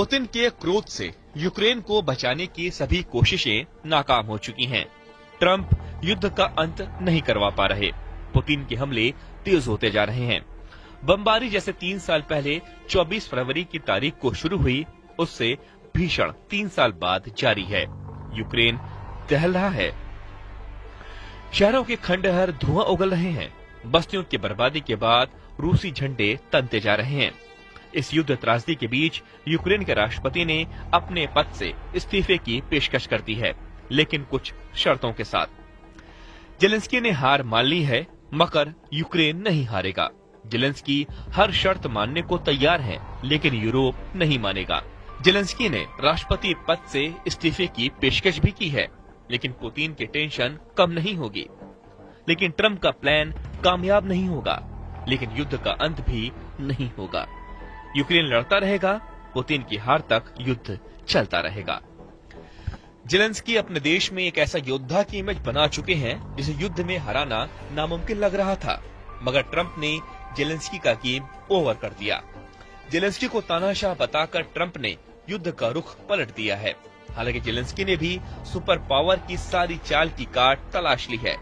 Putin के क्रोध से यूक्रेन को बचाने की सभी कोशिशें नाकाम हो चुकी हैं। ट्रंप युद्ध का अंत नहीं करवा पा रहे। पुतिन के हमले तेज होते जा रहे हैं। बमबारी जैसे 3 साल पहले 24 फरवरी की तारीख को शुरू हुई, उससे भीषण 3 साल बाद जारी है। यूक्रेन दहल रहा है। शहरों के खंडहर धुआं उगल रहे हैं। बस्तियों की बर्बादी के बाद रूसी झंडे तनते जा रहे हैं। इस युद्ध त्रासदी के बीच यूक्रेन के राष्ट्रपति ने अपने पद से इस्तीफे की पेशकश कर दी है, लेकिन कुछ शर्तों के साथ। जेलेंस्की ने हार मान ली है, मगर यूक्रेन नहीं हारेगा। जेलेंस्की हर शर्त मानने को तैयार है, लेकिन यूरोप नहीं मानेगा। जेलेंस्की ने राष्ट्रपति पद से इस्तीफे की पेशकश भी की है, लेकिन पुतिन की टेंशन कम नहीं होगी। लेकिन ट्रंप का प्लान कामयाब नहीं होगा, लेकिन युद्ध का अंत भी नहीं होगा। यूक्रेन लड़ता रहेगा, पुतिन की हार तक युद्ध चलता रहेगा। जेलेंस्की अपने देश में एक ऐसा योद्धा की इमेज बना चुके हैं जिसे युद्ध में हराना नामुमकिन लग रहा था, मगर ट्रंप ने जेलेंस्की का गेम ओवर कर दिया। जेलेंस्की को तानाशाह बताकर ट्रंप ने युद्ध का रुख पलट दिया है। हालांकि जेलेंस्की ने भी सुपर पावर की सारी चाल की काट तलाश ली है।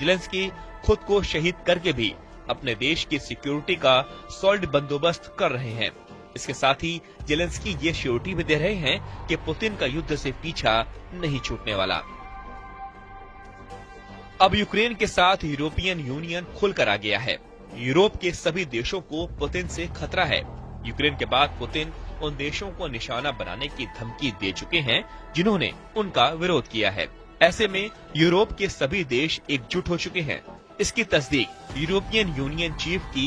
जेलेंस्की खुद को शहीद करके भी अपने देश की सिक्योरिटी का सॉलिड बंदोबस्त कर रहे हैं। इसके साथ ही जेलेंस्की ये श्योरिटी भी दे रहे हैं कि पुतिन का युद्ध से पीछा नहीं छूटने वाला। अब यूक्रेन के साथ यूरोपियन यूनियन खुलकर आ गया है। यूरोप के सभी देशों को पुतिन से खतरा है। यूक्रेन के बाद पुतिन उन देशों को निशाना बनाने की धमकी दे चुके हैं जिन्होंने उनका विरोध किया है। ऐसे में यूरोप के सभी देश एकजुट हो चुके हैं। इसकी तस्दीक यूरोपियन यूनियन चीफ की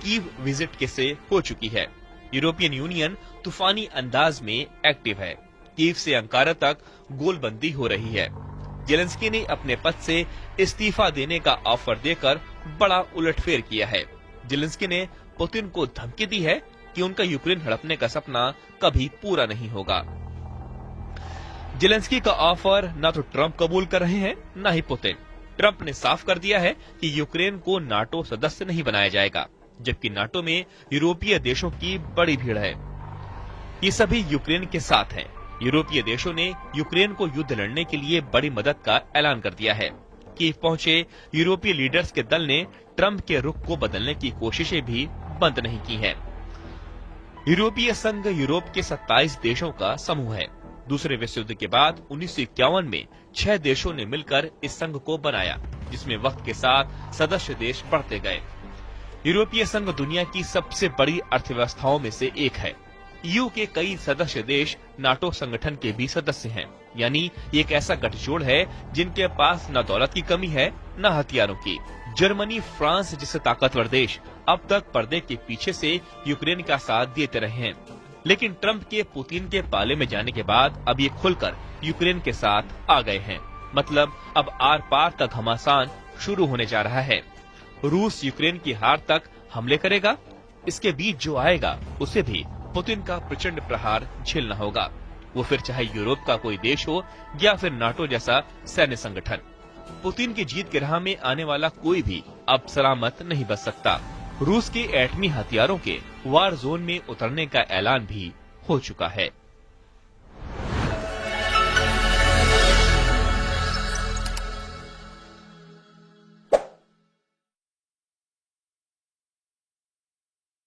कीव विजिट के से हो चुकी है। यूरोपियन यूनियन तूफानी अंदाज में एक्टिव है। कीव से अंकारा तक गोलबंदी हो रही है। जेलेंस्की ने अपने पद से इस्तीफा देने का ऑफर देकर बड़ा उलटफेर किया है। जेलेंस्की ने पुतिन को धमकी दी है कि उनका यूक्रेन हड़पने का सपना कभी पूरा नहीं होगा। जेलेंस्की का ऑफर न तो ट्रंप कबूल कर रहे हैं, न ही पुतिन। ट्रंप ने साफ कर दिया है कि यूक्रेन को नाटो सदस्य नहीं बनाया जाएगा, जबकि नाटो में यूरोपीय देशों की बड़ी भीड़ है। ये सभी यूक्रेन के साथ हैं। यूरोपीय देशों ने यूक्रेन को युद्ध लड़ने के लिए बड़ी मदद का ऐलान कर दिया है। कीव पहुंचे यूरोपीय लीडर्स के दल ने ट्रंप के रुख को बदलने की कोशिशें भी बंद नहीं की हैं। यूरोपीय संघ यूरोप के 27 देशों का समूह है। दूसरे विश्व युद्ध के बाद 1951 में 6 देशों ने मिलकर इस संघ को बनाया, जिसमें वक्त के साथ सदस्य देश बढ़ते गए। यूरोपीय संघ दुनिया की सबसे बड़ी अर्थव्यवस्थाओं में से एक है। ईयू के कई सदस्य देश नाटो संगठन के भी सदस्य हैं, यानी एक ऐसा गठजोड़ है जिनके पास न दौलत की कमी है, न हथियारों की। जर्मनी, फ्रांस जैसे ताकतवर देश अब तक पर्दे के पीछे से यूक्रेन का साथ देते रहे हैं, लेकिन ट्रंप के पुतिन के पाले में जाने के बाद अब ये खुलकर यूक्रेन के साथ आ गए हैं। मतलब अब आर पार का घमासान शुरू होने जा रहा है। रूस यूक्रेन की हार तक हमले करेगा। इसके बीच जो आएगा उसे भी पुतिन का प्रचंड प्रहार झेलना होगा, वो फिर चाहे यूरोप का कोई देश हो या फिर नाटो जैसा सैन्य संगठन। पुतिन की जीत की राह में आने वाला कोई भी अब सलामत नहीं बच सकता। रूस के एटमी हथियारों के वार जोन में उतरने का ऐलान भी हो चुका है।